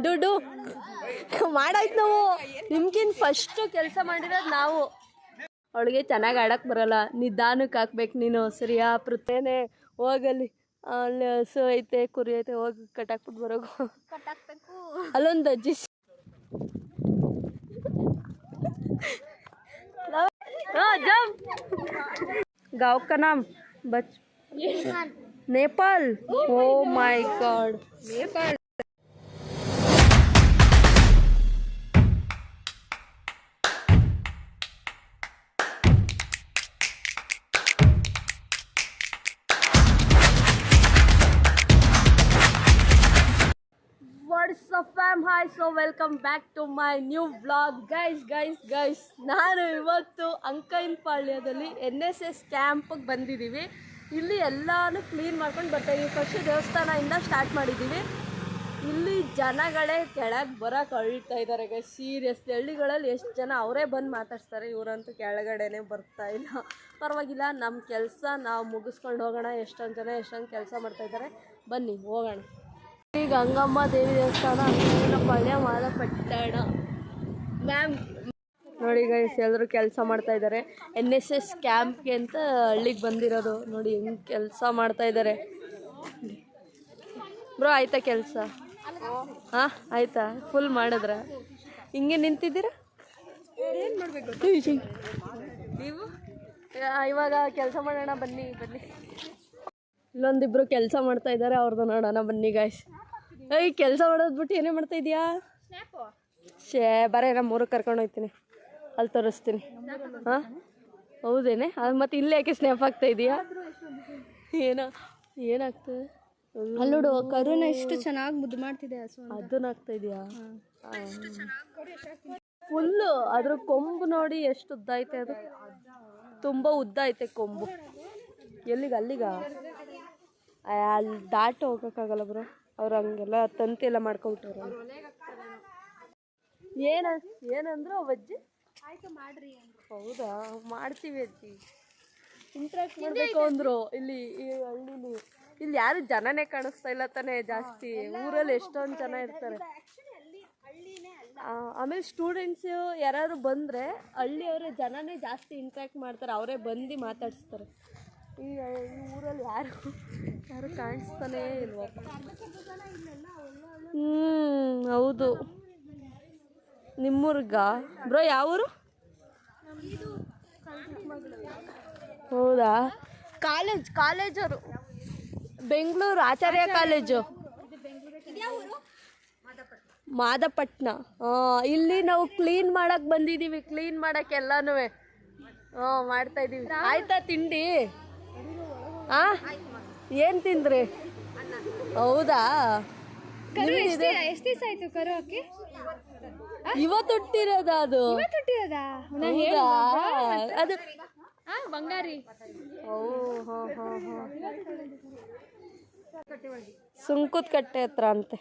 ದುಡ್ಡು ಮಾಡಾಯ್ತು ನಾವು. ನಿಮ್ಗಿಂತ ಫಸ್ಟ್ ಕೆಲಸ ಮಾಡಿರೋದು ನಾವು. ಅವಳಿಗೆ ಚೆನ್ನಾಗಿ ಆಡಕ್ಕೆ ಬರಲ್ಲ, ನಿಧಾನಕ್ಕೆ ಹಾಕ್ಬೇಕು ನೀನು. ಸರಿಯಾ ಪೃಥ್ವೇನೆ ಹೋಗಲಿ, ಅಲ್ಲಿ ಹಸು ಐತೆ ಕುರಿ ಐತೆ, ಹೋಗಿ ಕಟ್ಟಾಕ್ಬಿಟ್ಟು ಬರೋಗು. ಅಲ್ಲೊಂದು ಅಜ್ಜಿ गाँव का नाम Nepal. Oh my god, Nepal. What's up fam? Hi, so welcome back to my new vlog. guys ನಾನು ಇವತ್ತು ಅಂಕೈನಪಾಳ್ಯದಲ್ಲಿ NSS ಕ್ಯಾಂಪಿಗೆ ಬಂದಿದ್ದೀವಿ. ಇಲ್ಲಿ ಎಲ್ಲಾನು ಕ್ಲೀನ್ ಮಾಡ್ಕೊಂಡು ಬರ್ತಾಯಿದ್ದೀವಿ. ಫಸ್ಟ್ ದೇವಸ್ಥಾನದಿಂದ ಸ್ಟಾರ್ಟ್ ಮಾಡಿದ್ದೀವಿ. ಇಲ್ಲಿ ಜನಗಳೇ ಕೆಳಗೆ ಬರೋಕೆ ಅಳ್ತಾ ಇದ್ದಾರೆ ಗೈಸ್. ಸೀರಿಯಸ್ಲಿ ಹಳ್ಳಿಗಳಲ್ಲಿ ಎಷ್ಟು ಜನ ಅವರೇ ಬಂದು ಮಾತಾಡ್ತಾರೆ, ಇವರಂತೂ ಕೆಳಗಡೆನೇ ಬರ್ತಾ ಇಲ್ಲ. ಪರವಾಗಿಲ್ಲ, ನಮ್ಮ ಕೆಲಸ ನಾವು ಮುಗಿಸ್ಕೊಂಡು ಹೋಗೋಣ. ಎಷ್ಟೊಂದು ಕೆಲಸ ಮಾಡ್ತಾಯಿದ್ದಾರೆ, ಬನ್ನಿ ಹೋಗೋಣ. ಈ ಗಂಗಮ್ಮ ದೇವಿ ದೇವಸ್ಥಾನ ಅಂಕೈನಪಾಳ್ಯ ಮಾದಪಟ್ಟಣ. ಮ್ಯಾಮ್ ನೋಡಿ ಗೈಸ್, ಎಲ್ಲರೂ ಕೆಲಸ ಮಾಡ್ತಾ ಇದ್ದಾರೆ. NSS ಕ್ಯಾಂಪ್ಗೆ ಅಂತ ಹಳ್ಳಿಗೆ ಬಂದಿರೋದು. ನೋಡಿ ಹೆಂಗೆ ಕೆಲಸ ಮಾಡ್ತಾ ಇದ್ದಾರೆ. ಬ್ರೋ ಆಯ್ತಾ ಕೆಲಸ? ಹಾಂ ಆಯ್ತಾ? ಫುಲ್ ಮಾಡಿದ್ರ? ಹಿಂಗೆ ನಿಂತಿದ್ದೀರಾ? ಏನು ಮಾಡಬೇಕು ನೀವು? ಇವಾಗ ಕೆಲಸ ಮಾಡೋಣ, ಬನ್ನಿ. ಇಲ್ಲೊಂದಿಬ್ರು ಕೆಲಸ ಮಾಡ್ತಾ ಇದ್ದಾರೆ, ಅವ್ರದ್ದು ನೋಡೋಣ ಬನ್ನಿ ಗಾಯ್ಸ್. ಕೆಲಸ ಮಾಡೋದು ಬಿಟ್ಟು ಏನೇ ಮಾಡ್ತಾ ಇದೀಯಾ? ಬರೇ ನಮ್ಮ ಊರಿಗೆ ಕರ್ಕೊಂಡು ಹೋಗ್ತೀನಿ, ಅಲ್ಲಿ ತೋರಿಸ್ತೀನಿ. ಹಾಂ ಹೌದೇನೆ? ಅದು ಮತ್ತೆ ಇಲ್ಲೇ ಯಾಕೆ ಸ್ನ್ಯಾಪ್ ಆಗ್ತಾ ಇದೆಯಾ? ಏನಾಗ್ತದೆ ಅಲ್ಲೋಡು, ಕರುನ ಎಷ್ಟು ಚೆನ್ನಾಗಿ ಮುದ್ದು ಮಾಡ್ತಿದೆ. ಅದನ್ನ ಆಗ್ತಾ ಇದೆಯಾ? ಫುಲ್ಲು ಅದ್ರ ಕೊಂಬು ನೋಡಿ ಎಷ್ಟು ಉದ್ದ ಐತೆ. ಅದು ತುಂಬ ಉದ್ದ ಐತೆ ಕೊಂಬು. ಎಲ್ಲಿಗೆ? ಅಲ್ಲಿಗ? ಅಲ್ಲಿ ದಾಟು ಹೋಗೋಕ್ಕಾಗಲ್ಲ ಬ್ರೋ, ಅವ್ರು ಹಂಗೆಲ್ಲ ತಂತಿ ಎಲ್ಲ ಮಾಡ್ಕೊಬಿಟ್ಟವ್ರ. ಏನಂದ್ರು ಅಜ್ಜಿ? ಆಯ್ತು ಮಾಡ್ರಿ. ಹೌದಾ, ಮಾಡ್ತೀವಿ ಅಜ್ಜಿ. ಇಂಟ್ರಾಕ್ಟ್ ಮಾಡಬೇಕು ಅಂದರು. ಇಲ್ಲಿ ಈ ಹಳ್ಳಿಲಿ ಇಲ್ಲಿ ಯಾರು ಜನನೇ ಕಾಣಿಸ್ತಾ ಇಲ್ಲ ತಾನೇ ಜಾಸ್ತಿ. ಊರಲ್ಲಿ ಎಷ್ಟೊಂದು ಜನ ಇರ್ತಾರೆ. ಆಮೇಲೆ ಸ್ಟೂಡೆಂಟ್ಸ್ ಯಾರು ಬಂದರೆ ಹಳ್ಳಿಯವರೇ ಜನನೇ ಜಾಸ್ತಿ ಇಂಟ್ರಾಕ್ಟ್ ಮಾಡ್ತಾರೆ, ಅವರೇ ಬಂದು ಮಾತಾಡಿಸ್ತಾರೆ. ಈ ಊರಲ್ಲಿ ಯಾರು ಕಾಣಿಸ್ತಾನೇ ಇಲ್ವಪ್ಪ. ಹೌದು. ನಿಮ್ಮೂರ್ಗ ಬ್ರೋ? ಯಾವ ಊರು? ಹೌದಾ? ಕಾಲೇಜವರು ಬೆಂಗಳೂರು ಆಚಾರ್ಯ ಕಾಲೇಜು, ಮಾದಪಟ್ಟಣ. ಇಲ್ಲಿ ನಾವು ಕ್ಲೀನ್ ಮಾಡಕ್ಕೆ ಬಂದಿದ್ದೀವಿ. ಕ್ಲೀನ್ ಮಾಡಕ್ಕೆ ಎಲ್ಲನೂ ಮಾಡ್ತಾಯಿದ್ದೀವಿ. ಆಯ್ತಾ ತಿಂಡಿ? ಏನು ತಿಂದ್ರಿ? ಹೌದಾ? ಎಷ್ಟು ದಿವಸ ಆಯ್ತು ಕರು ಹಾಕಿ? ಇವತ್ತು ಹುಟ್ಟಿರೋದ? ಅದು ಅದು ಬಂಗಾರಿ. ಸುಂಕುತ್ ಕಟ್ಟೆ ಹತ್ರ ಅಂತೆ.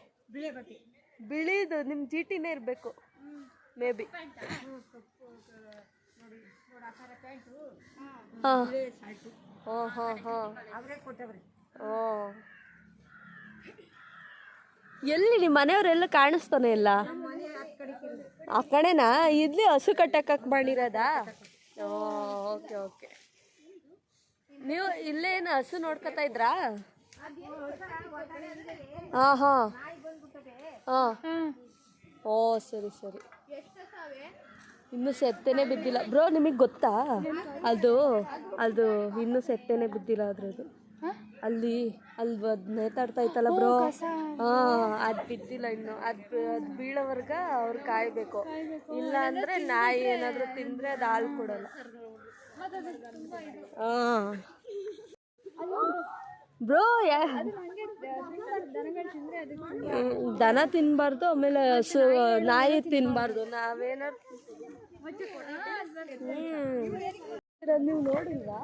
ಬಿಳಿದು ನಿಮ್ಮ ಚೀಟಿನೇ ಇರಬೇಕು ಮೇ ಬಿ. ಎಲ್ಲಿ ನಿಮ್ಮ ಮನೆಯವರೆಲ್ಲ ಕಾಣಿಸ್ತಾನೆ ಇಲ್ಲ? ಆ ಕಡೆನಾ? ಇಲ್ಲಿ ಹಸು ಕಟ್ಟಕ್ಕೆ ಮಾಡಿರೋದಾ? ಓಕೆ. ನೀವು ಇಲ್ಲೇನು ಹಸು ನೋಡ್ಕೊತಾ ಇದ್ರಾ? ಹಾಂ. ಓ ಸರಿ. ಇನ್ನೂ ಸೆತ್ತೆನೇ ಬಿದ್ದಿಲ್ಲ ಬ್ರೋ. ನಿಮಗೆ ಗೊತ್ತಾ ಅದು ಇನ್ನೂ ಸೆತ್ತೆನೇ ಬಿದ್ದಿಲ್ಲ ಅದ್ರದ್ದು. ಅಲ್ಲಿ ನೇತಾಡ್ತಾ ಇತ್ತಲ್ಲ ಬ್ರೋ, ಅದು ಬಿದ್ದಿಲ್ಲ ಇನ್ನು. ಅದು ಬೀಳೋವರ್ಗ ಅವ್ರು ಕಾಯಬೇಕು. ಇಲ್ಲ ಅಂದರೆ ನಾಯಿ ಏನಾದರೂ ತಿಂದರೆ ಅದು ಹಾಲು ಕೊಡಲ್ಲ. ಬ್ರೋ ದನ ತಿನ್ನಬಾರ್ದು, ಆಮೇಲೆ ಹಸು ನಾಯಿ ತಿನ್ನಬಾರ್ದು. ನಾವೇನಾದ್ರು ನೀವು ನೋಡಿಲ್ವಾ?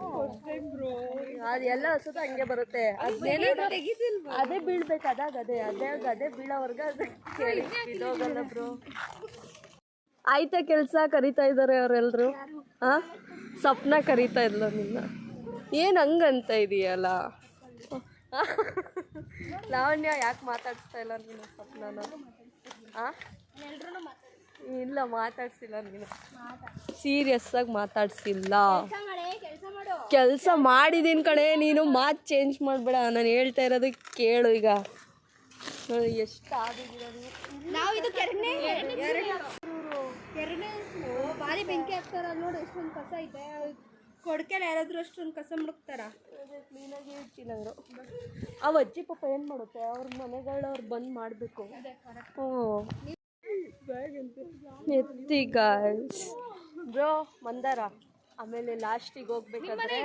ಅದೆಲ್ಲ ಹಸುದು ಹಂಗೆ ಬರುತ್ತೆ. ಅದೇ ಬೀಳ್ಬೇಕು. ಅದೇ ಬೀಳೋವರ್ಗ ಇದೋಗಲ್ಲ ಬ್ರೋ. ಆಯ್ತಾ ಕೆಲಸ? ಕರಿತಾ ಇದ್ದಾರೆ ಅವರೆಲ್ಲರೂ. ಸ್ವಪ್ನ ಕರಿತಾ ಇದ್ಲ ನಿನ್ನ. ಏನು ಹಂಗಂತ ಇದೆಯಲ್ಲ? ಲಾವಣ್ಯ ಯಾಕೆ ಮಾತಾಡಿಸ್ತಾ ಇಲ್ಲ ನೀನು ಸ್ವಪ್ನನ? ಹಾಂ ಇಲ್ಲ ಮಾತಾಡ್ಸಿಲ್ಲ ನೀನು, ಸೀರಿಯಸ್ ಆಗಿ ಮಾತಾಡ್ಸಿಲ್ಲ. ಕೆಲಸ ಮಾಡಿದೀನಿ ಕಣೆ, ನೀನು ಮಾತು ಚೇಂಜ್ ಮಾಡಬೇಡ. ನಾನು ಹೇಳ್ತಾ ಇರೋದು ಕೇಳು. ಈಗ ಎಷ್ಟು ನಾವು ಇದು ಕೆರೆನೇ ಭಾರಿ ಬೆಂಕಿ ಹಾಕ್ತಾರ ನೋಡಿ. ಎಷ್ಟೊಂದು ಕಸ ಐತೆ, ಕೊಡ್ಕೆಲ್ಲ ಯಾರಾದ್ರೂ ಅಷ್ಟೊಂದು ಕಸ ಮುಡುಕ್ತಾರ. ಕ್ಲೀನಾಗಿ ಇರ್ತಿಲ್ಲ ಅವರು. ಆ ಅಜ್ಜಿ ಪಾಪ ಏನು ಮಾಡುತ್ತೆ, ಅವ್ರ ಮನೆಗಳವ್ರು ಬಂದ್ ಮಾಡಬೇಕು. ಹ್ಞೂ ಎತ್ತಿ ಗಾಯ್ಸ್ ಬ್ರೋ. ಮಂದಾರ ಆಮೇಲೆ ಲಾಸ್ಟಿಗೆ ಹೋಗ್ಬೇಕಾದ್ರೆ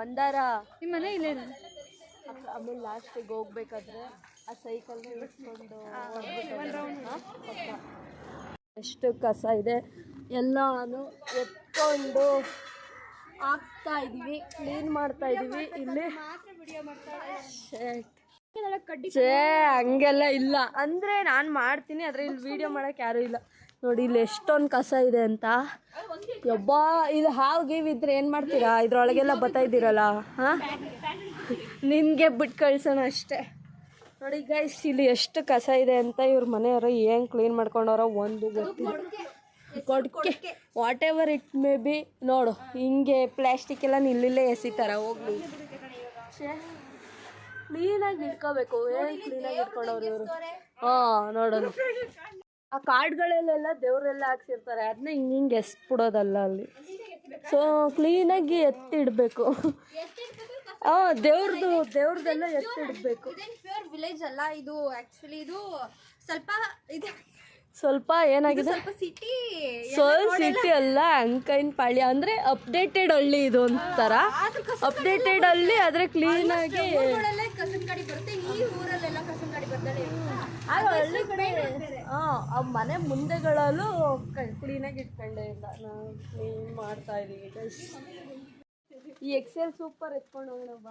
ಮಂದಾರ ನಿಮ್ಮ ಮನೆ ಇಲ್ಲೇ ಇದೆ. ಆಮೇಲೆ ಲಾಸ್ಟಿಗೆ ಹೋಗ್ಬೇಕಾದ್ರೆ ಆ ಸೈಕಲ್ ಇಟ್ಕೊಂಡು ಎಷ್ಟು ಕಸ ಇದೆ ಎಲ್ಲಾನು ಎತ್ಕೊಂಡು ಹಾಕ್ತಾ ಇದೀವಿ, ಕ್ಲೀನ್ ಮಾಡ್ತಾ ಇದೀವಿ. ಇಲ್ಲಿ ಹಂಗೆಲ್ಲ ಇಲ್ಲ ಅಂದ್ರೆ ನಾನು ಮಾಡ್ತೀನಿ, ಆದರೆ ಇಲ್ಲಿ ವಿಡಿಯೋ ಮಾಡೋಕೆ ಯಾರೂ ಇಲ್ಲ. ನೋಡಿ ಇಲ್ಲಿ ಎಷ್ಟೊಂದು ಕಸ ಇದೆ ಅಂತ. ಯಬ್ಬಾ, ಇದು ಹಾವು ಗೀವಿದ್ರೆ ಏನು ಮಾಡ್ತೀರಾ? ಇದ್ರೊಳಗೆಲ್ಲ ಬರ್ತಾ ಇದ್ದೀರಲ್ಲ. ಹಾಂ, ನಿನಗೆ ಬಿಟ್ಟು ಕಳ್ಸೋಣ ಅಷ್ಟೇ. ನೋಡಿ ಗೈಸ್, ಇಲ್ಲಿ ಎಷ್ಟು ಕಸ ಇದೆ ಅಂತ ಇವ್ರ ಮನೆಯವರು ಏನು ಕ್ಲೀನ್ ಮಾಡ್ಕೊಂಡವ್ರ ಒಂದು ಗೊತ್ತಿಲ್ಲ. ಕೊಡ್ಕೆ whatever it may be. ನೋಡು ಹಿಂಗೆ ಪ್ಲ್ಯಾಸ್ಟಿಕ್ ಎಲ್ಲ ಇಲ್ಲಿಲ್ಲೇ ಎಸಿತಾರ. ಹೋಗ್ಲಿ, ಕ್ಲೀನಾಗಿ ಇಟ್ಕೋಬೇಕು. ಏನು ಕ್ಲೀನಾಗಿ ಇಟ್ಕೊಂಡವ್ರು ಇವರು. ಹಾಂ ನೋಡೋಣ, ಆ ಕಾರ್ಡ್ಗಳಲ್ಲೆಲ್ಲ ದೇವರೆಲ್ಲ ಹಾಕ್ಸಿರ್ತಾರೆ, ಅದನ್ನ ಹಿಂಗೆ ಎಸ್ಬಿಡೋದಲ್ಲ ಅಲ್ಲಿ. ಸೊ ಕ್ಲೀನಾಗಿ ಎತ್ತಿಡಬೇಕು. ಹಾಂ, ದೇವ್ರದ್ದೆಲ್ಲ ಎತ್ತಿಡಬೇಕು. ವಿಲೇಜ್ ಅಲ್ಲ ಇದು, ಆಕ್ಚುಲಿ ಇದು ಸ್ವಲ್ಪ ಏನಾಗಿದೆ, ಸಿಟಿ ಅಲ್ಲ, ಅಂಕೈನ್ ಪಾಳ್ಯ ಅಂದರೆ ಅಪ್ಡೇಟೆಡ್ ಹಳ್ಳಿ. ಇದು ಒಂಥರ ಅಪ್ಡೇಟೆಡ್ ಹಳ್ಳಿ, ಆದರೆ ಕ್ಲೀನಾಗಿ ಹಳ್ಳಿ ಕಡೆ. ಹಾಂ, ಆ ಮನೆ ಮುಂದೆಗಳಲ್ಲೂ ಕ್ಲೀನಾಗಿ ಇಟ್ಕೊಂಡೇ ಇಲ್ಲ. ನಾವು ಕ್ಲೀನ್ ಮಾಡ್ತಾ ಇದ್ದೀವಿ ಗೈಸ್. ಈ ಎಕ್ಸೆಲ್ ಸೂಪರ್ ಎತ್ಕೊಂಡು ಹೋಗೋಣ.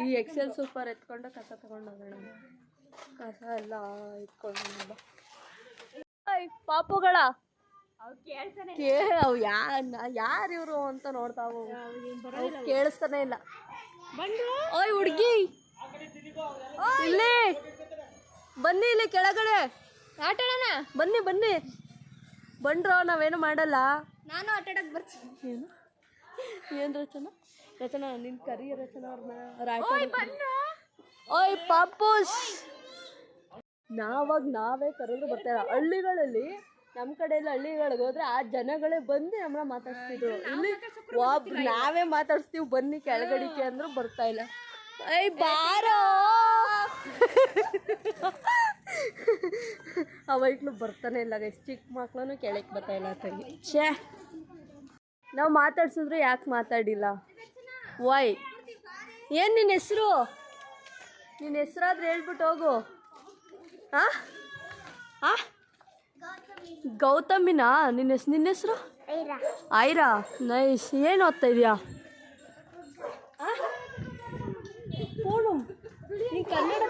ಈ ಎಕ್ಸೆಲ್ ಸೂಪರ್ ಎತ್ಕೊಂಡು ಕಸ ತಗೊಂಡು ಹೋಗೋಣ. ಕಸ ಎಲ್ಲ ಇಟ್ಕೊಂಡು ಪಾಪುಗಳ ಅವು ಯಾರು ಇವರು ಅಂತ ನೋಡ್ತಾವು, ಕೇಳಿಸ್ತಾನೆ ಇಲ್ಲ. ಓಯ್ ಹುಡುಗಿ, ಇಲ್ಲಿ ಬನ್ನಿ, ಇಲ್ಲಿ ಕೆಳಗಡೆ ಆಟ ಆಡೋಣ. ಬನ್ನಿ ಬನ್ನಿ ಬಂಡ್ರೋ, ನಾವೇನು ಮಾಡಲ್ಲ. ನಾನು ಆಟ ಆಡಕ್ಕೆ ಬರ್ತೀನಿ. ಏನು ರಚನಾ ನಿನ್ ಕರಿ ರಚನಾ ಅವ್ರನ್ನ. ಓಯ್ ಪಾಪೂಸ್, ನಾವೇ ಕರೆದ್ರು ಬರ್ತಾರ. ಹಳ್ಳಿಗಳಲ್ಲಿ ನಮ್ಮ ಕಡೆ ಎಲ್ಲ ಹಳ್ಳಿಗಳಿಗೆ ಹೋದ್ರೆ ಆ ಜನಗಳೇ ಬಂದು ನಮ್ಮನ್ನ ಮಾತಾಡ್ಸ್ತಿದ್ರು. ಇಲ್ಲಿ ನಾವೇ ಮಾತಾಡ್ಸ್ತೀವಿ, ಬನ್ನಿ ಕೆಳಗಡಿಕೆ ಅಂದ್ರು ಬರ್ತಾ ಇಲ್ಲ. ಐ ಬಾರೋ, ಆ ವೈಕ್ಳು ಬರ್ತಾನೆ ಇಲ್ಲ ಗೈಸ್. ಚಿಕ್ಕ ಮಕ್ಳೂ ಕೆಳಕ್ಕೆ ಬರ್ತಾ ಇಲ್ಲ ತಂಗಿ. ಛೇ, ನಾವು ಮಾತಾಡ್ಸಿದ್ರು ಯಾಕೆ ಮಾತಾಡಿಲ್ಲ? ವೈ? ಏನು ನಿನ್ನ ಹೆಸರು? ನಿನ್ನ ಹೆಸರಾದ್ರೆ ಹೇಳ್ಬಿಟ್ಟು ಹೋಗು. ಹಾಂ ಹಾಂ, ಗೌತಮಿನಾ ನಿನ್ನ ಹೆಸರು? ಐರಾ. ನೈಸ್. ಏನು ಓದ್ತಾ ಇದೆಯಾ? ಪೂನಂ, ನೀ ಕನ್ನಡ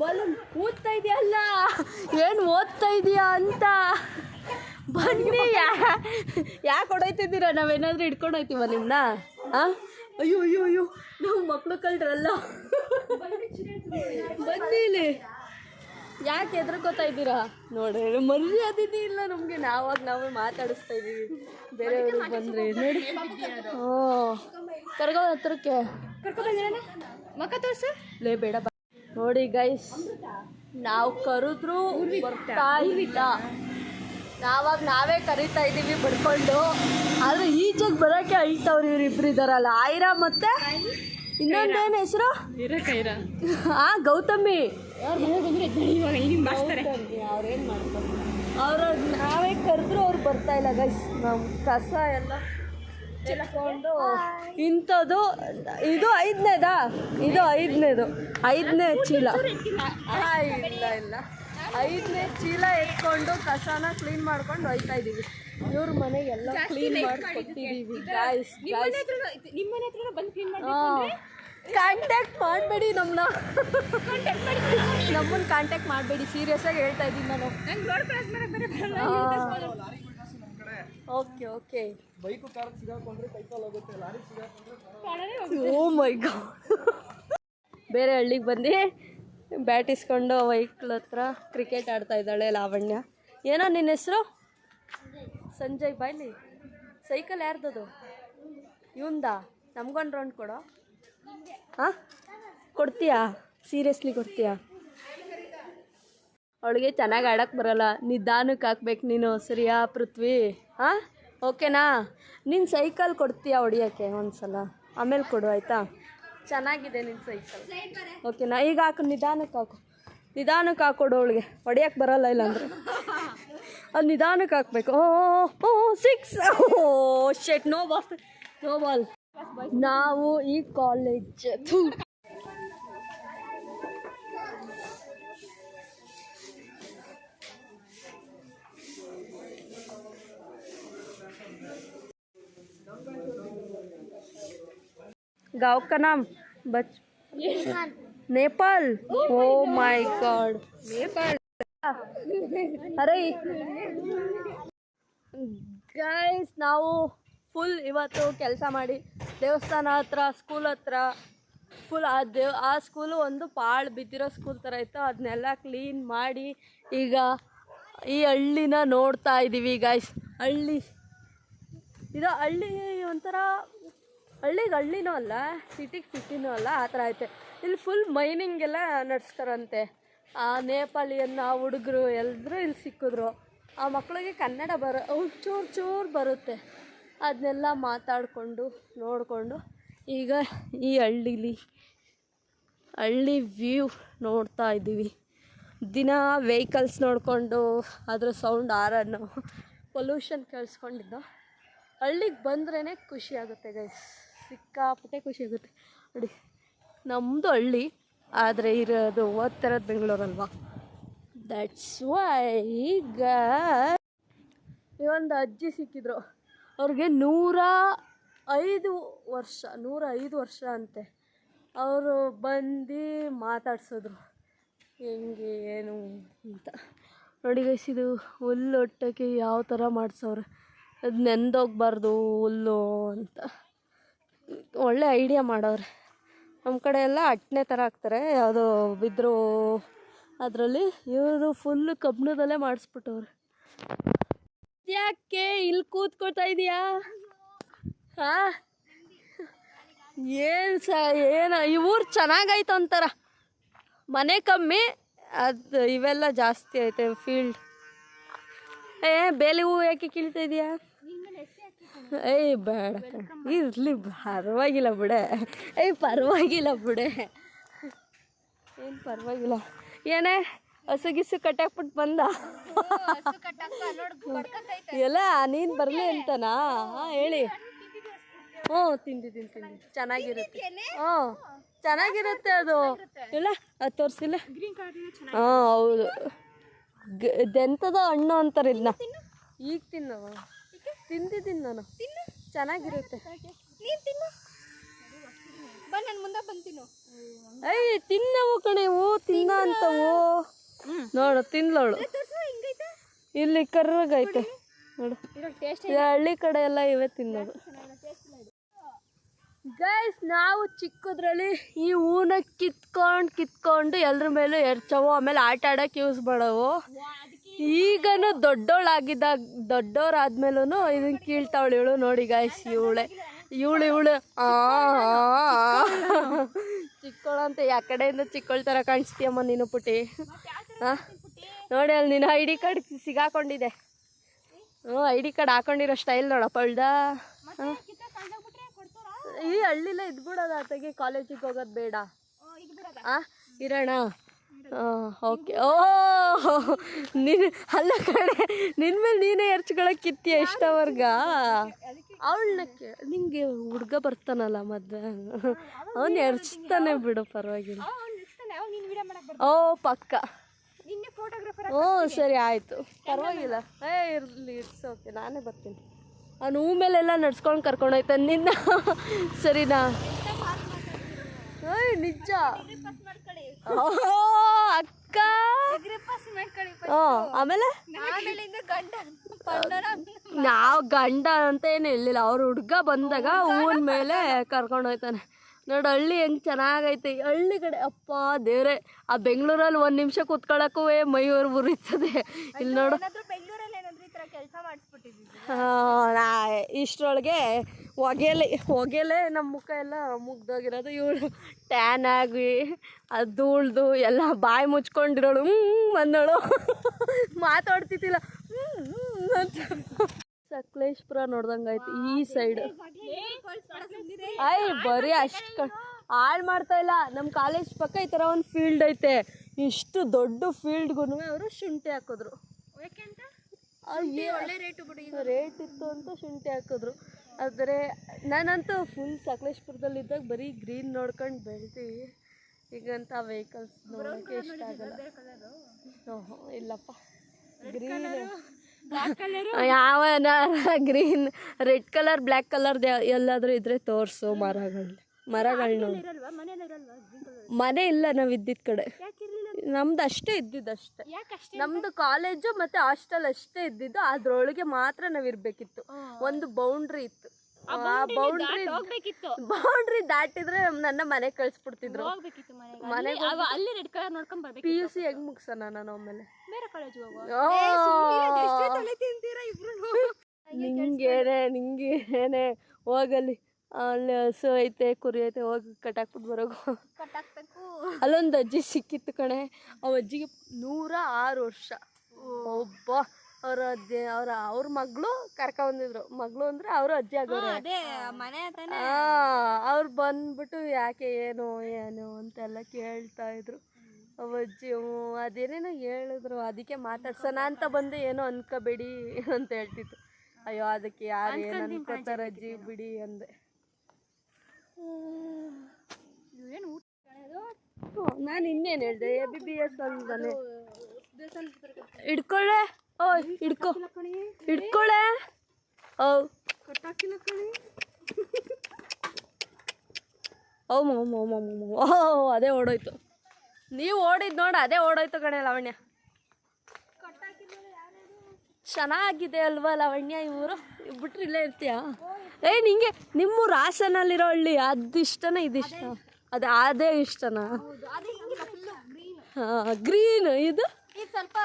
ಬಲೂನ್ ಓದ್ತಾ ಇದೆಯಲ್ಲ, ಏನು ಓದ್ತಾ ಇದೆಯಾ ಅಂತ. ಬನ್ನಿ, ಯಾಕೆ ಹೊಡೋಯ್ತಿದ್ದೀರಾ? ನಾವೇನಾದರೂ ಹಿಡ್ಕೊಂಡು ಹೋಯ್ತೀವ ನಿಮ್ಮನ್ನ? ಹಾಂ, ಅಯ್ಯೋ ಅಯ್ಯೋ ಅಯ್ಯೋ, ನಾವು ಮಕ್ಕಳು ಕಳ್ರಲ್ಲ. ಬನ್ನಿ ಇಲ್ಲಿ, ಯಾಕೆ ಹೆದರ್ಕೋತಾ ಇದ್ದೀರಾ? ನೋಡ್ರಿ, ಮರ್ಯಾದಿನೇ ಇಲ್ಲ ನಮಗೆ. ನಾವೇ ಮಾತಾಡಿಸ್ತಾ ಇದ್ದೀವಿ, ಬೇರೆಯವ್ರಿಗೆ ಬಂದರೆ ನೋಡಿ. ಕರ್ಗೋ ಹತ್ರಕ್ಕೆ ಮಕ್ಕ ತೋರ್ಸು. ಲೇ ಬೇಡ. ನೋಡಿ ಗೈಸ್, ನಾವು ಕರೆದ್ರೂ ಬರ್ತಾ ಇಲ್ಲ. ನಾವೇ ಕರಿತಾ ಇದ್ದೀವಿ ಬಡ್ಕೊಂಡು. ಆದರೆ ಈಚೆಗೆ ಬರೋಕ್ಕೆ ಅಳ್ತವ್ರು ಇವರಿಬ್ರು ಇದ್ದಾರಲ್ಲ, ಆಯ್ರಾ ಮತ್ತೆ ಇನ್ನೊಂದೇನು ಹೆಸರು? ಹಾಂ, ಗೌತಮಿ. ಅವ್ರೇನು ಮಾಡ್ತಾರೆ? ನಾವೇ ಕರೆದ್ರು ಅವ್ರು ಬರ್ತಾ ಇಲ್ಲ ಗೈಸ್. ನಮ್ಮ ಕಸ ಎಲ್ಲ ಚೆಲ್ಕೊಂಡು ಇಂಥದ್ದು. ಇದು 5ನೇದಾ? ಇದು 5ನೇ ಚೀಲ. ಇಲ್ಲ 5ನೇ ಚೀಲ ಎತ್ಕೊಂಡು ಕಸನ ಕ್ಲೀನ್ ಮಾಡ್ಕೊಂಡು ಹೋಯ್ತಾ ಇದ್ದೀವಿ. ಇವ್ರ ಮನೆಗೆಲ್ಲ ಕ್ಲೀನ್ ಮಾಡ್ಕೊಟ್ಟಿದ್ದೀವಿ ಗಾಯ್ಸ್. ಕಾಂಟ್ಯಾಕ್ಟ್ ಮಾಡಬೇಡಿ ನಮ್ಮನ್ನ ಕಾಂಟ್ಯಾಕ್ಟ್ ಮಾಡಬೇಡಿ. ಸೀರಿಯಸ್ ಆಗಿ ಹೇಳ್ತಾ ಇದ್ದೀನಿ ನಾನು. ಓಕೆ. ಓ ಮೈ ಗಾಡ್, ಬೇರೆ ಹಳ್ಳಿಗೆ ಬಂದು ಬ್ಯಾಟ್ ಇಸ್ಕೊಂಡು ವೈಕ್ಳ ಹತ್ರ ಕ್ರಿಕೆಟ್ ಆಡ್ತಾ ಇದ್ದಾಳೆ ಲಾವಣ್ಯ. ಏನೋ ನಿನ್ನ ಹೆಸರು? ಸಂಜಯ್. ಬಾಯ್ಲಿ ಸೈಕಲ್ ಯಾರ್ದದು? ಇವಂದಾ? ನಮ್ಗೊಂದು ರೌಂಡ್ ಕೊಡೋ. ಹಾಂ ಕೊಡ್ತೀಯಾ? ಸೀರಿಯಸ್ಲಿ ಕೊಡ್ತೀಯಾ? ಅವಳಿಗೆ ಚೆನ್ನಾಗಿ ಆಡೋಕ್ಕೆ ಬರೋಲ್ಲ, ನಿಧಾನಕ್ಕೆ ಹಾಕ್ಬೇಕು ನೀನು, ಸರಿಯಾ ಪೃಥ್ವಿ? ಹಾಂ ಓಕೆನಾ? ನಿನ್ನ ಸೈಕಲ್ ಕೊಡ್ತೀಯಾ ಹೊಡಿಯೋಕ್ಕೆ ಒಂದು ಸಲ? ಆಮೇಲೆ ಕೊಡು ಆಯಿತಾ? ಚೆನ್ನಾಗಿದೆ ನಿನ್ನ ಸೈಕಲ್, ಓಕೆನಾ? ಈಗ ಹಾಕು, ನಿಧಾನಕ್ಕೆ ಹಾಕು, ನಿಧಾನಕ್ಕೆ ಹಾಕೊಡು. ಅವಳಿಗೆ ಹೊಡಿಯೋಕ್ಕೆ ಬರೋಲ್ಲ, ಇಲ್ಲಾಂದ್ರೆ ಅದು ನಿಧಾನಕ್ಕೆ ಹಾಕ್ಬೇಕು. Oh 6. Oh shit, no ball, no ball. ನಾವು ಈ ಕಾಲೇಜ್ गाँव का नाम Nepal. Oh my god, Nepal. अरे ಗೈಸ್, ನಾವು ಫುಲ್ ಇವತ್ತು ಕೆಲಸ ಮಾಡಿ ದೇವಸ್ಥಾನ ಹತ್ರ, ಸ್ಕೂಲ್ ಹತ್ರ ಫುಲ್ ಆ ಸ್ಕೂಲು ಒಂದು ಪಾಳು ಬಿದ್ದಿರೋ ಸ್ಕೂಲ್ ಥರ ಇತ್ತು. ಅದನ್ನೆಲ್ಲ ಕ್ಲೀನ್ ಮಾಡಿ ಈಗ ಈ ಹಳ್ಳಿನ ನೋಡ್ತಾ ಇದ್ದೀವಿ ಗೈಸ್. ಇದು ಹಳ್ಳಿ ಒಂಥರ, ಹಳ್ಳಿನೂ ಅಲ್ಲ, ಸಿಟಿನೂ ಅಲ್ಲ, ಆ ಥರ ಐತೆ. ಇಲ್ಲಿ ಫುಲ್ ಮೈನಿಂಗೆಲ್ಲ ನಡೆಸ್ತಾರಂತೆ. ಆ ನೇಪಾಳಿಯನ್ನ ಹುಡುಗರು ಎಲ್ಲರೂ ಇಲ್ಲಿ ಸಿಕ್ಕಿದ್ರು. ಆ ಮಕ್ಕಳಿಗೆ ಕನ್ನಡ ಚೂರು ಬರುತ್ತೆ. ಅದನ್ನೆಲ್ಲ ಮಾತಾಡಿಕೊಂಡು ನೋಡಿಕೊಂಡು ಈಗ ಈ ಹಳ್ಳಿ ವ್ಯೂ ನೋಡ್ತಾ ಇದ್ದೀವಿ. ದಿನ ವೆಹಿಕಲ್ಸ್ ನೋಡಿಕೊಂಡು ಅದ್ರ ಸೌಂಡ್, ಆರನ್ನು, ಪೊಲ್ಯೂಷನ್ ಕೇಳಿಸ್ಕೊಂಡಿದ್ದು. ಹಳ್ಳಿಗೆ ಬಂದ್ರೇ ಖುಷಿ ಆಗುತ್ತೆ ಗೈಸ್, ಸಿಕ್ಕಾಪಟ್ಟೆ ಖುಷಿ ಆಗುತ್ತೆ. ನೋಡಿ, ನಮ್ಮದು ಹಳ್ಳಿ, ಆದರೆ ಇರೋದು ಓದ್ತಿರೋದು ಬೆಂಗಳೂರಲ್ವಾ. That's why. ಈಗ ಒಂದು ಅಜ್ಜಿ ಸಿಕ್ಕಿದ್ರು, ಅವ್ರಿಗೆ 105 ವರ್ಷ ಅಂತೆ. ಅವರು ಬಂದು ಮಾತಾಡ್ಸಿದ್ರು ಹೆಂಗೆ ಏನು ಅಂತ. ನೋಡಿ ಗೈಸ್, ಇದು ಹುಲ್ಲು ಒಟ್ಟಕ್ಕೆ ಯಾವ ಥರ ಮಾಡಿಸೋರು, ಅದು ನೆಂದೋಗ್ಬಾರ್ದು ಹುಲ್ಲು ಅಂತ ಒಳ್ಳೆ ಐಡಿಯಾ ಮಾಡೋರು. ನಮ್ಮ ಕಡೆ ಎಲ್ಲ ಅಟ್ನೆ ಥರ ಹಾಕ್ತಾರೆ, ಯಾವುದೋ ಬಿದ್ದರು ಅದರಲ್ಲಿ. ಇವರು ಫುಲ್ಲು ಕಬ್ಬಿಣದಲ್ಲೇ ಮಾಡಿಸ್ಬಿಟ್ಟವ್ರೆ. ಯಾಕೆ ಇಲ್ಲಿ ಕೂತ್ಕೊಳ್ತಾ ಇದೀಯಾ? ಹಾಂ, ಏನು ಈ ಊರು ಚೆನ್ನಾಗೈತೆ ಒಂಥರ. ಮನೆ ಕಮ್ಮಿ, ಅದು ಇವೆಲ್ಲ ಜಾಸ್ತಿ ಐತೆ ಫೀಲ್ಡ್. ಬೇಲಿ ಹೂವು ಯಾಕೆ ಕೀಳ್ತಾ ಇದೆಯಾ? ಬೇಡ, ಇರಲಿ, ಪರವಾಗಿಲ್ಲ ಬಿಡೆ. ಪರವಾಗಿಲ್ಲ ಬಿಡೆ, ಏನು ಪರವಾಗಿಲ್ಲ. ಏನೇ ಹಸುಗಿಸು ಕಟ್ಟಾಕ್ಬಿಟ್ಟು ಬಂದ ಎಲ್ಲ ನೀನು ಬರಲಿ ಅಂತನಾ? ಹೇಳಿ. ಹ್ಞೂ ತಿಂದಿದ್ದೀನಿ, ಚೆನ್ನಾಗಿರುತ್ತೆ. ಚೆನ್ನಾಗಿರುತ್ತೆ ಅದು. ಇಲ್ಲ ಅದು ತೋರಿಸಿಲ್ಲ. ಹೌದು, ಇದೆಂಥದ ಹಣ್ಣು ಅಂತಾರೆ ಇದನ್ನ. ಈಗ ತಿನ್ನವ ತಿಂದಿದ್ದೀನಿ ನಾನು, ಚೆನ್ನಾಗಿರುತ್ತೆ. ತಿನ್ನವು ಕಣೆವು, ತಿನ್ನ ಅಂತವು. ನೋಡು, ತಿನ್ಲೋಳು. ಇಲ್ಲಿ ಕರ್ರಗೈತೆ ನೋಡು. ಹಳ್ಳಿ ಕಡೆ ಎಲ್ಲ ಇವೇ ತಿನ್ನೋದು. ಗೈಸ್, ನಾವು ಚಿಕ್ಕದ್ರಲ್ಲಿ ಈ ಹೂನ ಕಿತ್ಕೊಂಡು ಎಲ್ರ ಮೇಲೂ ಎರ್ಚವು, ಆಮೇಲೆ ಆಟ ಆಡೋಕ್ಕೆ ಯೂಸ್ ಮಾಡೋವು. ಈಗನು ದೊಡ್ಡವರಾದ್ಮೇಲೂ ಇದನ್ನ ಕೀಳ್ತಾವಳು ಇವಳು. ನೋಡಿ ಗಾಯ್ಸ್, ಇವಳು ಚಿಕ್ಕವಳಂತ ಆ ಕಡೆಯಿಂದ ಚಿಕ್ಕವಳ ಥರ ಕಾಣಿಸ್ತೀಯಮ್ಮ ನೀನು ಪುಟಿ. ಹಾಂ ನೋಡಿ, ಅಲ್ಲಿ ನೀನು ID ಕಾರ್ಡ್ ಸಿಗಾಕೊಂಡಿದೆ. ID ಕಾರ್ಡ್ ಹಾಕೊಂಡಿರೋ ಸ್ಟೈಲ್ ನೋಡಪ್ಪ ಅವಳ್ದ. ಈ ಹಳ್ಳಿಲ ಇದ್ಬಿಡೋದು, ಆತಗೆ ಕಾಲೇಜಿಗೆ ಹೋಗೋದು ಬೇಡ. ಇರೋಣ. ಓಕೆ. ನೀನು ಅಲ್ಲ ಕಡೆ, ನಿನ್ನ ಮೇಲೆ ನೀನೇ ಎರ್ಚ್ಕೊಳಕ್ಕಿತ್ತೀಯ ಇಷ್ಟವರ್ಗ. ಅವಳನ್ನ ನಿಂಗೆ ಹುಡುಗ ಬರ್ತಾನಲ್ಲ ಮದ್ವೆ, ಅವನು ಎರ್ಚ್ತಾನೆ ಬಿಡು, ಪರವಾಗಿಲ್ಲ. ಪಕ್ಕ. ಸರಿ ಆಯಿತು, ಪರವಾಗಿಲ್ಲ. ಇರಲಿ, ಇಟ್ಸ್ ಓಕೆ, ನಾನೇ ಬರ್ತೀನಿ. ಅವ್ನು ಹೂ ಮೇಲೆಲ್ಲ ನಡ್ಸ್ಕೊಂಡು ಕರ್ಕೊಂಡೋಯ್ತಾನೆ ನಿನ್ನ. ಸರಿನಾ? ನಿಜ ಅಕ್ಕ. ಆಮೇಲೆ ನಾವು ಗಂಡ ಅಂತ ಏನು ಹೇಳಿಲ್ಲ. ಅವ್ರ ಹುಡುಗ ಬಂದಾಗ ಹೂವಿನ ಮೇಲೆ ಕರ್ಕೊಂಡು ಹೋಯ್ತಾನೆ. ನೋಡು ಹಳ್ಳಿ ಹೆಂಗೆ ಚೆನ್ನಾಗೈತೆ. ಹಳ್ಳಿ ಕಡೆ ಅಪ್ಪ ದೇವ್ರೆ, ಆ ಬೆಂಗಳೂರಲ್ಲಿ 1 ನಿಮಿಷ ಕೂತ್ಕೊಳ್ಳೋಕ್ಕೂ ಮೈಯೂರು ಉರಿತದೆ. ಇಲ್ಲಿ ನೋಡು ಬೆಂಗಳೂರಲ್ಲಿ ಏನಾದ್ರು ಈ ಥರ ಕೆಲಸ ಮಾಡಿಸ್ಬಿಟ್ಟಿದ್ದೀವಿ. ಇಷ್ಟರೊಳಗೆ ಹೊಗೆಲೆ ನಮ್ಮ ಮುಖ ಎಲ್ಲ ಮುಗ್ದೋಗಿರೋದು. ಇವಳು ಟ್ಯಾನ್ ಆಗಿ ಅದು ಧೂಳ್ದು ಎಲ್ಲ ಬಾಯಿ ಮುಚ್ಕೊಂಡಿರೋಳು ಬಂದೋಳು ಮಾತಾಡ್ತಿದ್ದಿಲ್ಲ ಅಂತ. ಸಕಲೇಶ್ಪುರ ನೋಡ್ದಂಗಾಯ್ತು ಈ ಸೈಡ್. ಬರೀ ಅಷ್ಟು ಹಾಳು ಮಾಡ್ತಾ ಇಲ್ಲ. ನಮ್ಮ ಕಾಲೇಜ್ ಪಕ್ಕ ಈ ಥರ ಒಂದು ಫೀಲ್ಡ್ ಐತೆ. ಇಷ್ಟು ದೊಡ್ಡ ಫೀಲ್ಡ್ಗೂ ಅವರು ಶುಂಠಿ ಹಾಕಿದ್ರು. ಒಳ್ಳೆ ರೇಟ್ ಇತ್ತು ಅಂತ ಶುಂಠಿ ಹಾಕಿದ್ರು. ಆದರೆ ನಾನಂತೂ ಫುಲ್ ಸಕಲೇಶ್ಪುರದಲ್ಲಿದ್ದಾಗ ಬರೀ ಗ್ರೀನ್ ನೋಡ್ಕೊಂಡು ಬೆಳ್ತೀವಿ. ಈಗಂತ ವೆಹಿಕಲ್ಸ್ ನೋಡೋಕ್ಕೆ ಇಷ್ಟ ಆಗಲ್ಲ. ಓಹೋ ಇಲ್ಲಪ್ಪ, ಗ್ರೀನ್ ಯಾವನ ಗ್ರೀನ್, ರೆಡ್ ಕಲರ್, ಬ್ಲ್ಯಾಕ್ ಕಲರ್ದು ಎಲ್ಲಾದರೂ ಇದ್ರೆ ತೋರಿಸು ಮರಗಳನ್ನ. ಮನೆ ಇಲ್ಲ ನಾವು ಇದ್ದಿದ್ದ ಕಡೆ. ನಮ್ದು ಅಷ್ಟೇ ಇದ್ದಿದ್ದಷ್ಟೇ. ನಮ್ದು ಕಾಲೇಜು ಮತ್ತು ಹಾಸ್ಟೆಲ್ ಅಷ್ಟೇ ಇದ್ದಿದ್ದು. ಅದ್ರೊಳಗೆ ಮಾತ್ರ ನಾವು ಇರಬೇಕಿತ್ತು. ಒಂದು ಬೌಂಡ್ರಿ ಇತ್ತು. ಆ ಬೌಂಡ್ರಿ ದಾಟಿದ್ರೆ ನನ್ನ ಮನೆಗೆ ಕಳಿಸ್ಬಿಡ್ತಿದ್ರು. ಮನೆಗೆ PUC ಹೆಂಗ್ ಮುಗ್ಸೋಣ ನಾನು ಆಮೇಲೆ? ನಿಂಗೇನೆ ಹೋಗಲಿ. ಅಲ್ಲಿ ಹಸು ಐತೆ, ಕುರಿ ಐತೆ, ಹೋಗಿ ಕಟ್ಟಾಕ್ಬಿಟ್ಟು ಬರೋಗು. ಅಲ್ಲೊಂದು ಅಜ್ಜಿ ಸಿಕ್ಕಿತ್ತು ಕಣೆ. ಆ ಅಜ್ಜಿಗೆ 106 ವರ್ಷ. ಒಬ್ಬ ಅವ್ರ ಮಗಳು ಕರ್ಕೊಂಬಂದಿದ್ರು. ಮಗಳು ಅಂದ್ರೆ ಅವರು ಅಜ್ಜಿ ಆಗೋರು. ಅವ್ರು ಬಂದ್ಬಿಟ್ಟು ಯಾಕೆ ಏನು ಅಂತೆಲ್ಲ ಕೇಳ್ತಾ ಇದ್ರು. ಅಜ್ಜಿ ಅದೇನೇನೋ ಹೇಳಿದ್ರು, ಅದಕ್ಕೆ ಮಾತಾಡ್ಸೋಣ ಅಂತ ಬಂದು ಏನೋ ಅನ್ಕೋಬೇಡಿ ಅಂತ ಹೇಳ್ತಿತ್ತು. ಅಯ್ಯೋ ಅದಕ್ಕೆ ಯಾರು ಏನು ಅನ್ಕೋತಾರ ಅಜ್ಜಿ ಬಿಡಿ ಅಂದೆ. ನಾನು ಇನ್ನೇನು ಹೇಳಿದೆ, ABBS ಅಂದಾನೆ. ಹಿಡ್ಕೊಳ್ಳೆ, ಓ ಹಿಡ್ಕೊಳ್ಳೆ. ಅದೇ ಓಡೋಯ್ತು. ನೀವು ಓಡಿದ್ ನೋಡ, ಅದೇ ಓಡೋಯ್ತು ಕಣೆ ಲಾವಣ್ಯ. ಚೆನ್ನಾಗಿದೆ ಅಲ್ವಾ ಲಾವಣ್ಯ? ಇವರು ಬಿಟ್ರೆ ಇಲ್ಲೇ ಇರ್ತೀಯಾ? ನಿಂಗೆ ನಿಮ್ಮೂರು ಹಾಸನಲ್ಲಿರೋ ಹಳ್ಳಿ ಅದು ಇಷ್ಟನಾ ಇದಿಷ್ಟ? ಅದೇ ಇಷ್ಟನಾ? ಗ್ರೀನ್ ಇದು ಸ್ವಲ್ಪ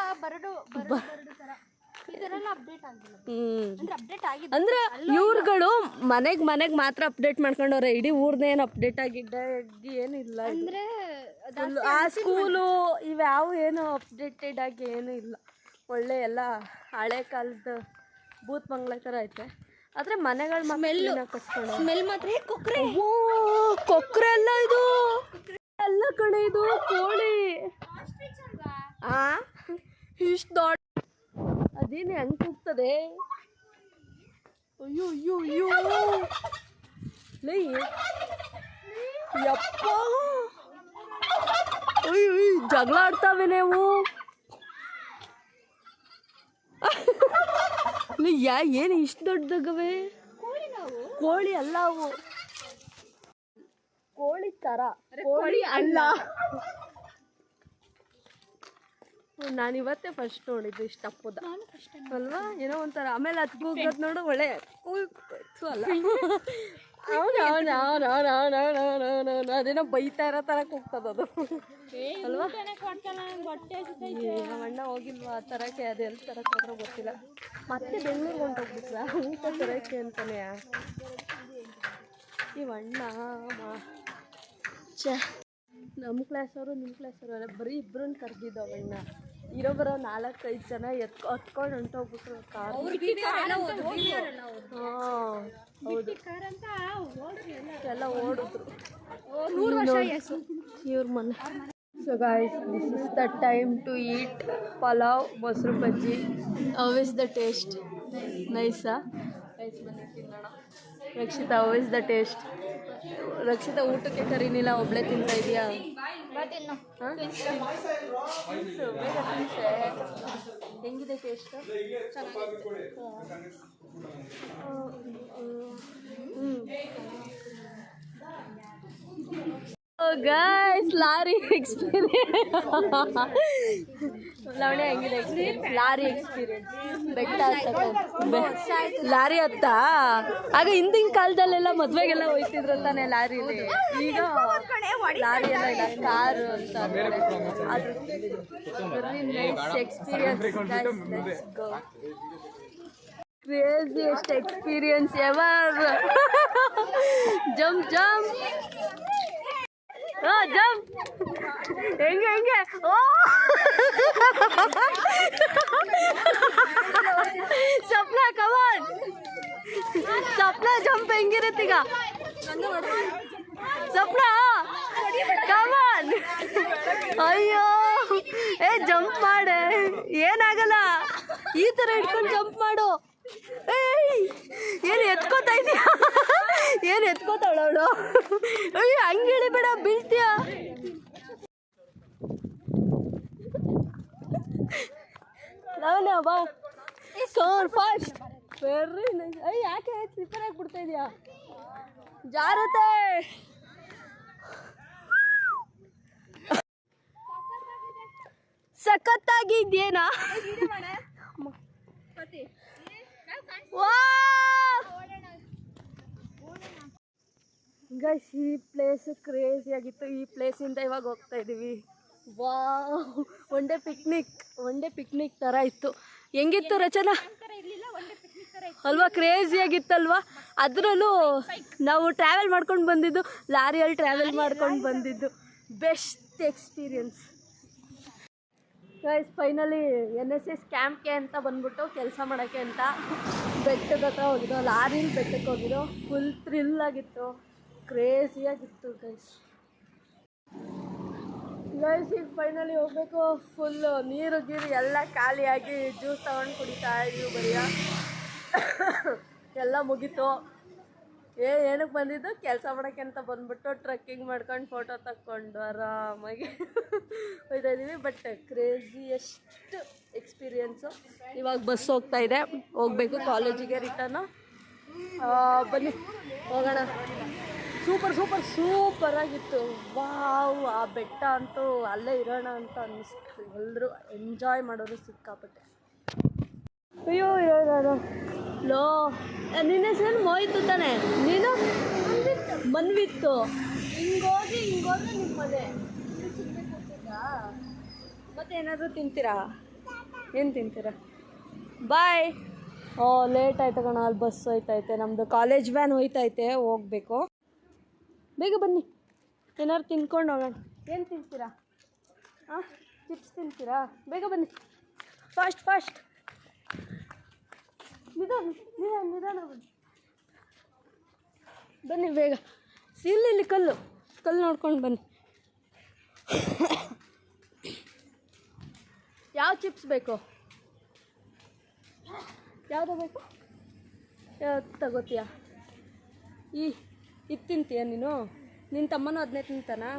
ಅಂದ್ರೆ ಇವ್ರುಗಳು ಮನೆಗ್ ಮಾತ್ರ ಅಪ್ಡೇಟ್ ಮಾಡ್ಕೊಂಡವ್ರೆ. ಇಡೀ ಊರ್ನೇನು ಅಪ್ಡೇಟ್ ಆಗಿದ್ದಾಗಿ ಏನಿಲ್ಲ. ಅಂದ್ರೆ ಆ ಸ್ಕೂಲು ಇವ್ಯಾವು ಏನು ಅಪ್ಡೇಟೆಡ್ ಆಗಿ ಏನು ಇಲ್ಲ. ಒಳ್ಳೆ ಎಲ್ಲ ಹಳೆ ಕಾಲದ ಬೂತ್ ಬಂಗ್ಲೆ ಥರ ಐತೆ. ಆದರೆ ಮನೆಗಳು ಸ್ಮೆಲ್ ಮಾತ್ರ ಕೊಕ್ರೆ ಎಲ್ಲ ಇದು ಎಲ್ಲ ಕಡೆ. ಇದು ಕೋಳಿ ಇಷ್ಟು ದೊಡ್ಡ ಅದೇನು ಹೆಂಗೆ ಕೂಗ್ತದೆ? ಅಯ್ಯೋ ಅಯ್ಯೋ ಅಯ್ಯೋ ಲೈ ಯಪ್ಪ. ಅಯ್ಯೋ ಜಗಳ ಆಡ್ತಾವೆ ನೀವು. ಏನು ಇಷ್ಟು ದೊಡ್ಡದಾಗವೆ? ಕೋಳಿ ಅಲ್ಲ ಅವು, ಕೋಳಿ ಥರ, ಕೋಳಿ ಅಲ್ಲ. ನಾನಿವತ್ತೇ ಫಸ್ಟ್ ನೋಡಿದ್ದು ಇಷ್ಟು ತಪ್ಪದ ಅಲ್ವಾ? ಏನೋ ಒಂಥರ. ಆಮೇಲೆ ಅದು ಕೂಗೋದು ನೋಡು, ಒಳ್ಳೆ ಅಲ್ಲ ಅವನು ಅದೇನೋ ಬೈತಾ ಇರೋ ಥರ ಕೂಗ್ತದದು ಅಲ್ವಾ? ಅಣ್ಣ ಹೋಗಿಲ್ವಾ ಆ ಥರಕ್ಕೆ? ಅದು ಎಲ್ಲಿ ತರಕ್ಕೆ ಹೋದ್ರೂ ಗೊತ್ತಿಲ್ಲ. ಮತ್ತೆ ಬೆಂಗಳೂರಿಗೆ ಹೊಂಟೋಗ್ಬಿಟ್ರಾ ಊಟ ತರಕ್ಕೆ ಅಂತಾನೆ ಇವಣ್ಣ. ನಮ್ಮ ಕ್ಲಾಸವರು ನಿಮ್ಮ ಕ್ಲಾಸವರು ಅಲ್ಲ, ಬರೀ ಇಬ್ಬರನ್ನ ಕರೆದಿದ್ದವಣ್ಣ. ಬರೋ 4-5 ಜನ ಹತ್ಕೊಂಡು ಹೊಂಟೋಗ್ಬಿಟ್ರು ಕಾರ್. ಎಲ್ಲ ಓಡಿದ್ರು ಇವ್ರ ಮನೆ. So guys, this is the time to eat pulao, ಮೊಸರು ಬಜ್ಜಿ. How is the taste? ನೈಸಾ? ರೈಸ್ ಬನ್ನಿ ತಿನ್ನೋಣ. Rakshita, how is the taste? Rakshita ಊಟಕ್ಕೆ ಕರೀನಿಲ್ಲ, ಒಬ್ಳೆ ತಿಂತಾ ಇದೆಯಾ? ಹೆಂಗಿದೆ ಟೇಸ್ಟ್? ಚೆನ್ನಾಗಿದೆ. ಗೈಸ್ ಲಾರಿ ಎಕ್ಸ್ಪೀರಿಯನ್ಸ್ ಲವಣೆ ಹೆಂಗಿದೆ ಲಾರಿ ಎಕ್ಸ್ಪೀರಿಯನ್ಸ್ ಬೆಟ್ಟ ಲಾರಿ ಹತ್ತ ಆಗ ಹಿಂದಿನ ಕಾಲದಲ್ಲೆಲ್ಲ ಮದ್ವೆಗೆಲ್ಲ ಹೋಯ್ತಿದ್ರು ತಾನೆ ಲಾರಿಲಿ ಈಗ ಲಾರಿ ಎಲ್ಲ ಇಲ್ಲ ಕಾರು ಅಂತ ಅದು very nice experience craziest experience ever jump jump jump ಹೆಂಗೆ ಓ ಸಪ್ನ ಕಮಾನ್ ಸಪ್ನ ಜಂಪ್ ಹೆಂಗಿರುತ್ತೀಗ ಸಪ್ನ ಕಮಾನ್ ಅಯ್ಯೋ ಜಂಪ್ ಮಾಡೆ ಏನಾಗಲ್ಲ ಈ ಥರ ಇಟ್ಕೊಂಡು ಜಂಪ್ ಮಾಡು ಏನು ಎತ್ಕೋತಾ ಇದೀಯ ಏನು ಎತ್ಕೋತಾವಳ ಅವಳು ಅಯ್ಯೋ ಹಂಗೆ ಇಳಿಬೇಡ ಬೀಳ್ತೀಯ ನಾವೇ ಬಾ ಸೋರ್ ಫಾಸ್ಟ್ ವೆರಿ ನೈಸ್ ಅಯ್ಯ ಯಾಕೆ ಸ್ಲಿಪ್ಪರ್ ಆಗಿಬಿಡ್ತಾ ಇದೆಯಾ ಜಾರತ್ತೆ ಸಖತ್ತಾಗಿದ್ಯೇನಾ ಗೈಸ್ ಈ ಪ್ಲೇಸ್ ಕ್ರೇಜಿ ಆಗಿತ್ತು ಈ ಪ್ಲೇಸಿಂದ ಇವಾಗ ಹೋಗ್ತಾ ಇದ್ದೀವಿ ವಾ ಒನ್ ಡೇ ಪಿಕ್ನಿಕ್ ಥರ ಇತ್ತು ಹೆಂಗಿತ್ತು ರಚನಾ ಅಲ್ವಾ ಕ್ರೇಜಿ ಆಗಿತ್ತಲ್ವಾ ಅದರಲ್ಲೂ ನಾವು ಟ್ರಾವೆಲ್ ಮಾಡ್ಕೊಂಡು ಬಂದಿದ್ದು ಲಾರಿಯಲ್ಲಿ ಟ್ರಾವೆಲ್ ಮಾಡ್ಕೊಂಡು ಬಂದಿದ್ದು best experience guys finally NSS ಕ್ಯಾಂಪ್ಗೆ ಅಂತ ಬಂದ್ಬಿಟ್ಟು ಕೆಲಸ ಮಾಡೋಕ್ಕೆ ಅಂತ ಬೆಟ್ಟದ ಹತ್ರ ಹೋಗಿದ್ದೋ ಲಾರಿಲಿ ಬೆಟ್ಟಕ್ಕೆ ಹೋಗಿದ್ದೋ ಫುಲ್ ಥ್ರಿಲ್ ಆಗಿತ್ತು ಕ್ರೇಜಿಯಾಗಿತ್ತು ಗೈಸ್ ಈಗ ಫೈನಲಿ ಹೋಗ್ಬೇಕು ಫುಲ್ ನೀರು ಗೀರು ಎಲ್ಲ ಖಾಲಿಯಾಗಿ ಜ್ಯೂಸ್ ತಗೊಂಡು ಕುಡಿತಾ ಇದೀವಿ ಬರೀ ಎಲ್ಲ ಮುಗೀತು ಏನಕ್ಕೆ ಬಂದಿದ್ದು ಕೆಲಸ ಮಾಡೋಕ್ಕೆ ಅಂತ ಬಂದ್ಬಿಟ್ಟು ಟ್ರೆಕ್ಕಿಂಗ್ ಮಾಡ್ಕೊಂಡು ಫೋಟೋ ತಕ್ಕೊಂಡು ಆರಾಮಾಗಿ ಹೋಗ್ತಾ ಇದ್ದೀವಿ ಬಟ್ ಕ್ರೇಜಿಯೆಸ್ಟ್ ಎಕ್ಸ್ಪೀರಿಯೆನ್ಸು ಇವಾಗ ಬಸ್ ಹೋಗ್ತಾ ಇದೆ ಹೋಗಬೇಕು ಕಾಲೇಜಿಗೆ ರಿಟರ್ನು ಬನ್ನಿ ಹೋಗೋಣ ಸೂಪರ್ ಆಗಿತ್ತು ವಾವ್ ಆ ಬೆಟ್ಟ ಅಂತೂ ಅಲ್ಲೇ ಇರೋಣ ಅಂತ ಅನ್ನಿಸ್ತು ಎಲ್ಲರೂ ಎಂಜಾಯ್ ಮಾಡೋರು ಸಿಕ್ಕಾಪಟ್ಟೆ ಅಯ್ಯೋ ಇರೋದು ಲೋ ನಿನ್ನ ಹೆಸರು ಮೋಯ್ತು ತಾನೆ ನೀನು ಮನ್ವಿತ್ತು ಹಿಂಗೋದ್ರೆ ನಿಮ್ಮ ಮನೆ ಮತ್ತೆ ಏನಾದರೂ ತಿಂತೀರಾ ಏನು ತಿಂತೀರಾ ಬಾಯ್ ಲೇಟ್ ಆಯ್ತು ಕಣ ಅಲ್ಲಿ ಬಸ್ ಹೋಯ್ತೈತೆ ನಮ್ಮದು ಕಾಲೇಜ್ ವ್ಯಾನ್ ಹೋಯ್ತೈತೆ ಹೋಗ್ಬೇಕು ಬೇಗ ಬನ್ನಿ ಏನಾದ್ರು ತಿನ್ಕೊಂಡು ಹೋಗೋಣ ಏನು ತಿಂತೀರಾ ಚಿಪ್ಸ್ ತಿಂತೀರಾ ಬೇಗ ಬನ್ನಿ ಫಾಸ್ಟ್ ನಿಧಾನ ಬನ್ನಿ ಬೇಗ ಇಲ್ಲಿ ಕಲ್ಲು ನೋಡ್ಕೊಂಡು ಬನ್ನಿ ಯಾವ ಚಿಪ್ಸ್ ಬೇಕು ಯಾವುದು ಬೇಕು ಯಾವ್ದು ತಗೋತೀಯಾ ಇದು ತಿಂತೀಯ ನೀನು ನಿನ್ನ ತಮ್ಮನೂ ಅದನ್ನೇ ತಿಂತಾನಾ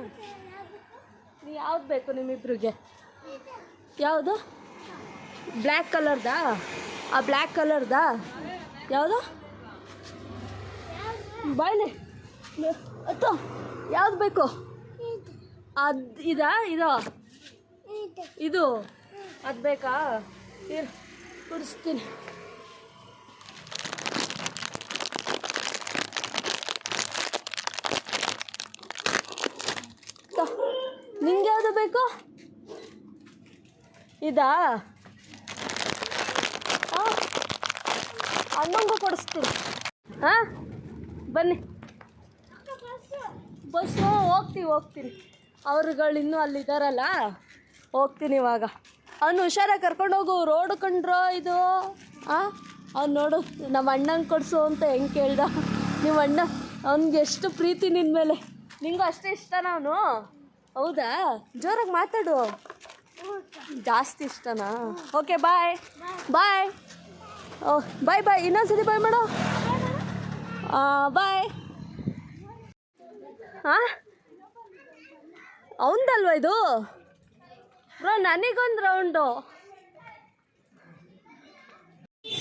ನೀ ಯಾವ್ದು ಬೇಕು ನಿಮ್ಮಿಬ್ರಿಗೆ ಯಾವುದು ಬ್ಲ್ಯಾಕ್ ಕಲರ್ದಾ ಆ ಬ್ಲ್ಯಾಕ್ ಕಲರ್ದಾ ಯಾವುದು ಬಾಯ್ಲಿ ಅತ್ತು ಯಾವ್ದು ಬೇಕು ಅದು ಇದು ಅದು ಬೇಕಾ ಕುಡಿಸ್ತೀನಿ ನಿಂಗೆ ಯಾವುದು ಬೇಕು ಇದಾ ಅಣ್ಣಂಗೂ ಕೊಡಿಸ್ತೀನಿ ಹಾಂ ಬನ್ನಿ ಬಸ್ಸು ಹೋಗ್ತೀನಿ ಅವ್ರುಗಳಿನ್ನೂ ಅಲ್ಲಿದ್ದಾರಲ್ಲ ಹೋಗ್ತೀನಿ ಇವಾಗ ಅವನು ಹುಷಾರಾಗಿ ಕರ್ಕೊಂಡೋಗು ರೋಡ್ ಕಂಡ್ರೋ ಇದು ಅವ್ನು ನೋಡು ನಮ್ಮ ಅಣ್ಣಂಗೆ ಕೊಡಿಸು ಅಂತ ಹೆಂಗೆ ಕೇಳ್ದ ನಿಮ್ಮ ಅಣ್ಣ ಅವ್ನಿಗೆ ಎಷ್ಟು ಪ್ರೀತಿ ನಿನ್ನ ಮೇಲೆ ನಿಂಗೂ ಅಷ್ಟೇ ಇಷ್ಟನಾ ಅವನು ಹೌದಾ ಜೋರಾಗಿ ಮಾತಾಡು ಜಾಸ್ತಿ ಇಷ್ಟನಾ ಓಕೆ ಬಾಯ್ ಬಾಯ್ ಇನ್ನೊಂದ್ಸತಿ ಬಾಯ್ ಮಾಡು ಬಾಯ್ ಅವಂದಲ್ವ ಇದು ಬ್ರೋ ನನಗೊಂದು ರೌಂಡು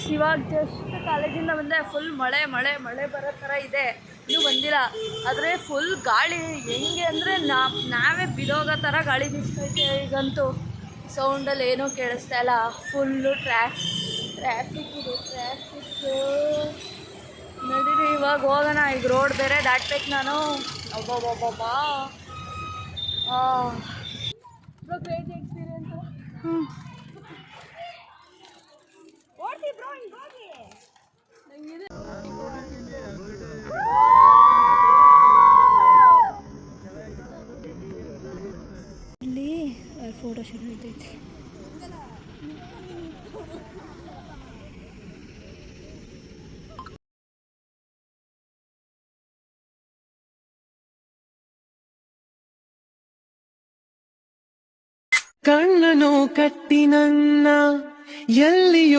ಇವಾಗ ಜಸ್ಟ್ ಕಾಲೇಜಿಂದ ಬಂದೆ ಫುಲ್ ಮಳೆ ಬರೋ ಥರ ಇದೆ ಇನ್ನೂ ಬಂದಿಲ್ಲ. ಆದರೆ ಫುಲ್ ಗಾಳಿ ಹೆಂಗೆ ಅಂದರೆ ನಾವೇ ಬಿದೋಗೋ ಥರ ಗಾಳಿ ಬೀಸ್ತೈತೆ. ಈಗಂತೂ ಸೌಂಡಲ್ಲಿ ಏನೂ ಕೇಳಿಸ್ತಾ ಇಲ್ಲ. ಫುಲ್ಲು ಟ್ರಾಫಿಕ್ ಇದೆ, ಟ್ರಾಫಿಕ್ಕು. ನಡೀರಿ ಇವಾಗ ಹೋಗೋಣ. ಈಗ ರೋಡ್ ಬೇರೆ ದಾಟ್ಬೇಕು ನಾನು. ಒಬ್ಬೊಬ್ಬೊಬ್ಬಾ ಕ್ರೇಜಿ ಎಕ್ಸ್ಪೀರಿಯನ್ಸ್. ಇಲ್ಲಿ ಫೋಟೋ ಶೂಟ್ ನಡೀತೈತಿ. ಕಣ್ಣನು ಕಟ್ಟಿ ನನ್ನ ಎಲ್ಲಿಯೋ